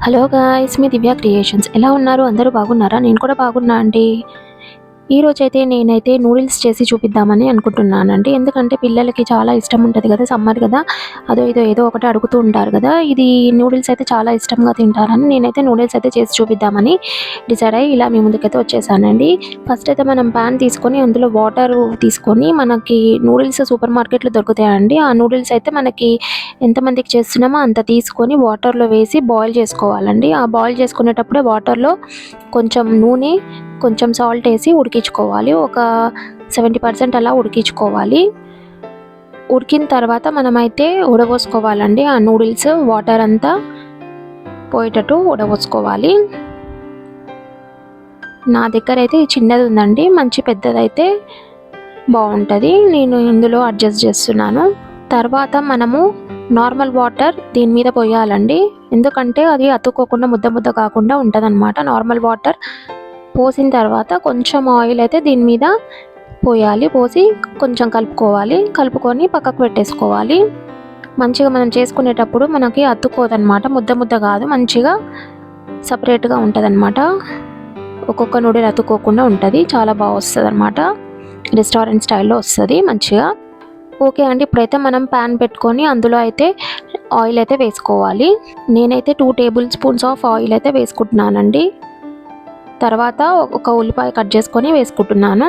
Hello guys, మీ దివ్య creations ఎలా ఉన్నారు? అందరూ బాగున్నారా? నేను కూడా బాగున్నా అండి. ఈరోజైతే నేనైతే నూడిల్స్ చేసి చూపిద్దామని అనుకుంటున్నానండి. ఎందుకంటే పిల్లలకి చాలా ఇష్టం ఉంటుంది కదా, సమ్మర్ కదా, ఏదో ఒకటి అడుగుతూ ఉంటారు కదా. ఇది నూడిల్స్ అయితే చాలా ఇష్టంగా తింటారని నేనైతే నూడిల్స్ అయితే చేసి చూపిద్దామని డిసైడ్ అయ్యి ఇలా మీ ముందుకైతే వచ్చేసానండి. ఫస్ట్ అయితే మనం ప్యాన్ తీసుకొని అందులో వాటర్ తీసుకొని, మనకి నూడిల్స్ సూపర్ మార్కెట్లో దొరుకుతాయండి. ఆ నూడిల్స్ అయితే మనకి ఎంతమందికి చేస్తున్నామో అంత తీసుకొని వాటర్లో వేసి బాయిల్ చేసుకోవాలండి. ఆ బాయిల్ చేసుకునేటప్పుడే వాటర్లో కొంచెం నూనె, కొంచెం సాల్ట్ వేసి ఉడికించుకోవాలి. ఒక 70% అలా ఉడికించుకోవాలి. ఉడికిన తర్వాత మనమైతే ఉడబోసుకోవాలండి. ఆ నూడిల్స్ వాటర్ అంతా పోయేటట్టు ఉడబోసుకోవాలి. నా దగ్గర అయితే చిన్నది ఉందండి, మంచి పెద్దదైతే బాగుంటుంది. నేను ఇందులో అడ్జస్ట్ చేస్తున్నాను. తర్వాత మనము నార్మల్ వాటర్ దీని మీద పోయాలండి, ఎందుకంటే అది అతుక్కోకుండా ముద్ద ముద్ద కాకుండా ఉంటుందన్నమాట. నార్మల్ వాటర్ పోసిన తర్వాత కొంచెం ఆయిల్ అయితే దీని మీద పోయాలి. పోసి కొంచెం కలుపుకొని పక్కకు పెట్టేసుకోవాలి. మంచిగా మనం చేసుకునేటప్పుడు మనకి అతుక్కోదన్నమాట, ముద్ద ముద్ద కాదు, మంచిగా సపరేట్గా ఉంటుందన్నమాట. ఒక్కొక్క నూడిల్ అతుక్కోకుండా ఉంటుంది, చాలా బాగా వస్తుంది అన్నమాట. రెస్టారెంట్ స్టైల్లో వస్తుంది మంచిగా. ఓకే అండి, ఇప్పుడైతే మనం ప్యాన్ పెట్టుకొని అందులో అయితే ఆయిల్ అయితే వేసుకోవాలి. నేనైతే 2 టేబుల్ స్పూన్స్ ఆఫ్ ఆయిల్ అయితే వేసుకుంటున్నానండి. తర్వాత ఒక ఉల్లిపాయ కట్ చేసుకొని వేసుకుంటున్నాను.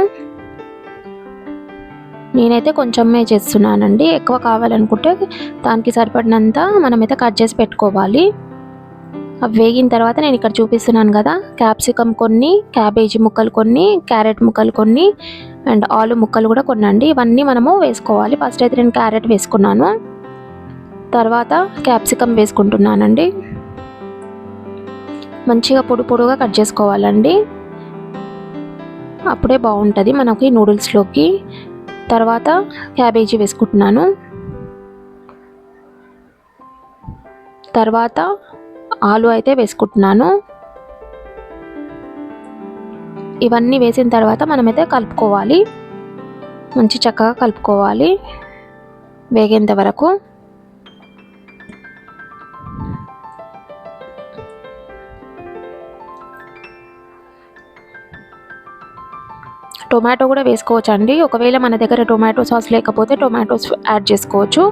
నేనైతే కొంచెమే చేస్తున్నానండి, ఎక్కువ కావాలనుకుంటే దానికి సరిపడినంత మనమైతే కట్ చేసి పెట్టుకోవాలి. అవి వేగిన తర్వాత నేను ఇక్కడ చూపిస్తున్నాను కదా, క్యాప్సికమ్ కొన్ని, క్యాబేజీ ముక్కలు కొన్ని, క్యారెట్ ముక్కలు కొన్ని అండ్ ఆలు ముక్కలు కూడా కొనండి. ఇవన్నీ మనము వేసుకోవాలి. ఫస్ట్ అయితే నేను క్యారెట్ వేసుకున్నాను, తర్వాత క్యాప్సికమ్ వేసుకుంటున్నానండి. మంచిగా పొడుగా కట్ చేసుకోవాలండి, అప్పుడే బాగుంటుంది మనకి నూడిల్స్లోకి. తర్వాత క్యాబేజీ వేసుకుంటున్నాను. తర్వాత ఆలు అయితే వేసుకుంటున్నాను. ఇవన్నీ వేసిన తర్వాత మనమైతే కలుపుకోవాలి, మంచి చక్కగా కలుపుకోవాలి వేగేంత వరకు. టొమాటో కూడా వేసుకోవచ్చు అండి. ఒకవేళ మన దగ్గర టొమాటో సాస్ లేకపోతే టొమాటోస్ యాడ్ చేసుకోవచ్చు.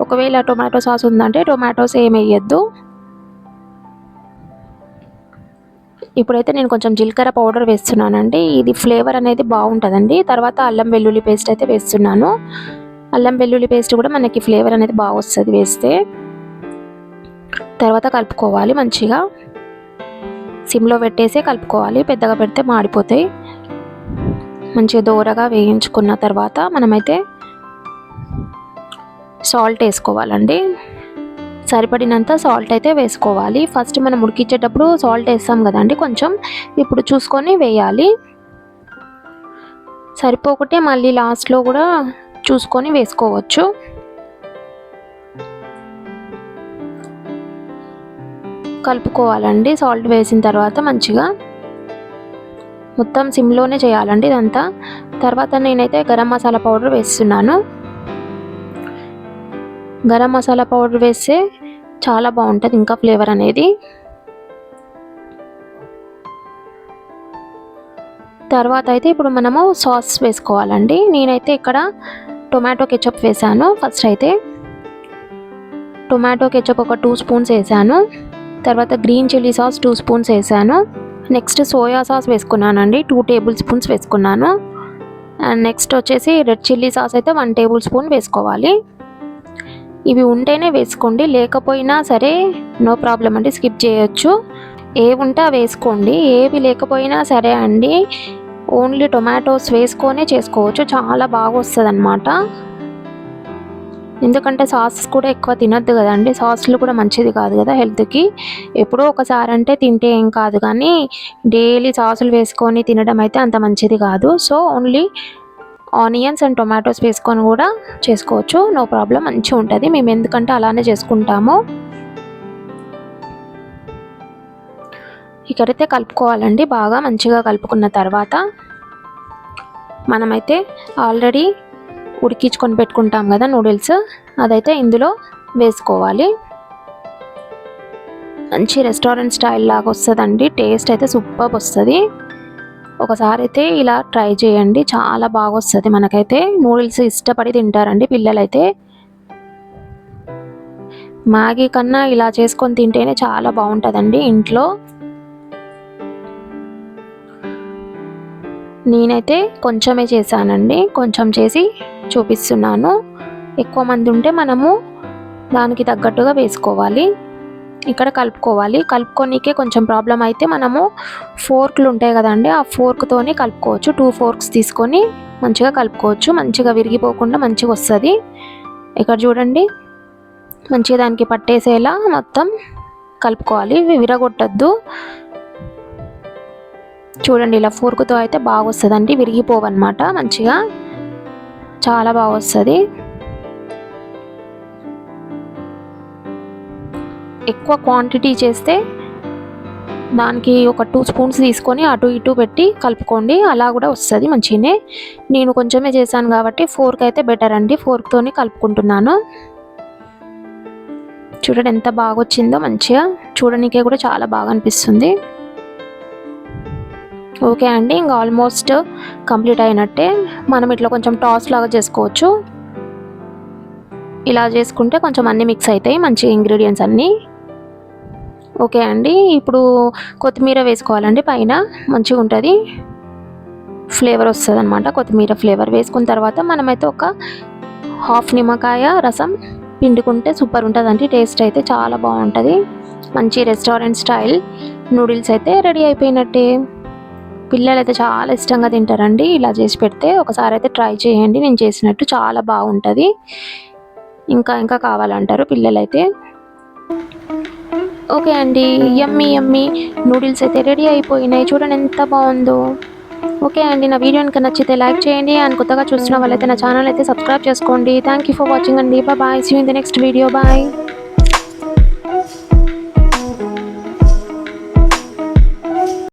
ఒకవేళ టొమాటో సాస్ ఉందంటే టొమాటోస్ ఏం వేయద్దు. ఇప్పుడైతే నేను కొంచెం జీలకర్ర పౌడర్ వేస్తున్నానండి, ఇది ఫ్లేవర్ అనేది బాగుంటుందండి. తర్వాత అల్లం వెల్లుల్లి పేస్ట్ అయితే వేస్తున్నాను. అల్లం వెల్లుల్లి పేస్ట్ కూడా మనకి ఫ్లేవర్ అనేది బాగా వస్తుంది వేస్తే. తర్వాత కలుపుకోవాలి మంచిగా, సిమ్లో పెట్టేసి కలుపుకోవాలి, పెద్దగా పెడితే మాడిపోతాయి. మంచిగా దోరగా వేయించుకున్న తర్వాత మనమైతే సాల్ట్ వేసుకోవాలండి, సరిపడినంత సాల్ట్ అయితే వేసుకోవాలి. ఫస్ట్ మనం ఉడికించేటప్పుడు సాల్ట్ వేస్తాం కదండి కొంచెం, ఇప్పుడు చూసుకొని వేయాలి. సరిపోకుంటే మళ్ళీ లాస్ట్లో కూడా చూసుకొని వేసుకోవచ్చు. కలుపుకోవాలండి సాల్ట్ వేసిన తర్వాత మంచిగా, మొత్తం సిమ్లోనే చేయాలండి ఇదంతా. తర్వాత నేనైతే గరం మసాలా పౌడర్ వేస్తున్నాను. గరం మసాలా పౌడర్ వేస్తే చాలా బాగుంటుంది ఇంకా ఫ్లేవర్ అనేది. తర్వాత అయితే ఇప్పుడు మనము సాస్ వేసుకోవాలండి. నేనైతే ఇక్కడ టొమాటో కెచప్ వేసాను. ఫస్ట్ అయితే టొమాటో కెచప్ ఒక 2 స్పూన్స్ వేసాను. తర్వాత గ్రీన్ చిల్లీ సాస్ 2 స్పూన్స్ వేసాను. నెక్స్ట్ సోయా సాస్ వేసుకున్నానండి, 2 టేబుల్ స్పూన్స్ వేసుకున్నాను. అండ్ నెక్స్ట్ వచ్చేసి రెడ్ చిల్లీ సాస్ అయితే 1 టేబుల్ స్పూన్ వేసుకోవాలి. ఇవి ఉంటేనే వేసుకోండి, లేకపోయినా సరే నో ప్రాబ్లం అండి, స్కిప్ చేయొచ్చు. ఏవి ఉంటే వేసుకోండి, ఏవి లేకపోయినా సరే అండి. ఓన్లీ టొమాటోస్ వేసుకొనే చేసుకోవచ్చు, చాలా బాగా వస్తుంది అన్నమాట. ఎందుకంటే సాస్ కూడా ఎక్కువ తినద్దు కదండి, సాస్లు కూడా మంచిది కాదు కదా హెల్త్కి. ఎప్పుడో ఒకసారి అంటే తింటే ఏం కాదు, కానీ డైలీ సాసులు వేసుకొని తినడం అయితే అంత మంచిది కాదు. So only onions and tomatoes వేసుకొని కూడా చేసుకోవచ్చు, నో ప్రాబ్లం, మంచిగా ఉంటుంది. మేము ఎందుకంటే అలానే చేసుకుంటాము. ఇక్కడైతే కలుపుకోవాలండి, బాగా మంచిగా కలుపుకున్న తర్వాత మనమైతే ఆల్రెడీ ఉడికించుకొని పెట్టుకుంటాం కదా నూడిల్స్, అదైతే ఇందులో వేసుకోవాలి. మంచి రెస్టారెంట్ స్టైల్ లాగా వస్తుందండి. టేస్ట్ అయితే సూపర్ వస్తుంది. ఒకసారి అయితే ఇలా ట్రై చేయండి, చాలా బాగా వస్తుంది. మనకైతే నూడిల్స్ ఇష్టపడి తింటారండి పిల్లలైతే. మ్యాగీ కన్నా ఇలా చేసుకొని తింటేనే చాలా బాగుంటుందండి ఇంట్లో. నేనైతే కొంచెమే చేశానండి, కొంచెం చేసి చూపిస్తున్నాను. ఎక్కువ మంది ఉంటే మనము దానికి తగ్గట్టుగా వేసుకోవాలి. ఇక్కడ కలుపుకోవాలి. కలుపుకోనికే కొంచెం ప్రాబ్లం అయితే మనము ఫోర్క్లు ఉంటాయి కదండి, ఆ ఫోర్క్తోని కలుపుకోవచ్చు. 2 ఫోర్క్స్ తీసుకొని మంచిగా కలుపుకోవచ్చు. మంచిగా విరిగిపోకుండా మంచిగా వస్తుంది. ఇక్కడ చూడండి, మంచిగా దానికి పట్టేసేలా మొత్తం కలుపుకోవాలి, విరగొట్టద్దు. చూడండి, ఇలా ఫోర్క్తో అయితే బాగా వస్తుందండి, విరిగిపోవన్నమాట. మంచిగా చాలా బాగా వస్తుంది. ఎక్కువ క్వాంటిటీ చేస్తే దానికి ఒక 2 స్పూన్స్ తీసుకొని అటు ఇటు పెట్టి కలుపుకోండి, అలా కూడా వస్తుంది మంచిగానే. నేను కొంచెమే చేశాను కాబట్టి ఫోర్క్ అయితే బెటర్ అండి, ఫోర్క్తోని కలుపుకుంటున్నాను. చూడండి ఎంత బాగా వచ్చిందో, మంచిగా చూడడానికే కూడా చాలా బాగా అనిపిస్తుంది. ఓకే అండి, ఇంకా ఆల్మోస్ట్ కంప్లీట్ అయినట్టే. మనం ఇట్లా కొంచెం టాస్ లాగా చేసుకోవచ్చు. ఇలా చేసుకుంటే కొంచెం అన్నీ మిక్స్ అవుతాయి, మంచి ఇంగ్రీడియంట్స్ అన్నీ. ఓకే అండి, ఇప్పుడు కొత్తిమీర వేసుకోవాలండి పైన, మంచిగా ఉంటుంది, ఫ్లేవర్ వస్తుంది అనమాట. కొత్తిమీర ఫ్లేవర్ వేసుకున్న తర్వాత మనమైతే ఒక హాఫ్ నిమ్మకాయ రసం పిండుకుంటే సూపర్ ఉంటుందండి. టేస్ట్ అయితే చాలా బాగుంటుంది. మంచి రెస్టారెంట్ స్టైల్ నూడిల్స్ అయితే రెడీ అయిపోయినట్టే. పిల్లలు అయితే చాలా ఇష్టంగా తింటారండి ఇలా చేసి పెడితే. ఒకసారి అయితే ట్రై చేయండి, నేను చేసినట్టు చాలా బాగుంటుంది. ఇంకా ఇంకా కావాలంటారు పిల్లలైతే. ఓకే అండి, యమ్మీ యమ్మీ నూడిల్స్ అయితే రెడీ అయిపోయినాయి. చూడండి ఎంత బాగుందో. ఓకే అండి, నా వీడియో కనుక నచ్చితే లైక్ చేయండి, అండ్ కొత్తగా చూస్తున్న వాళ్ళైతే నా ఛానల్ అయితే సబ్స్క్రైబ్ చేసుకోండి. థ్యాంక్ యూ ఫర్ వాచింగ్ అండి. Bye, see you in the next video. Bye.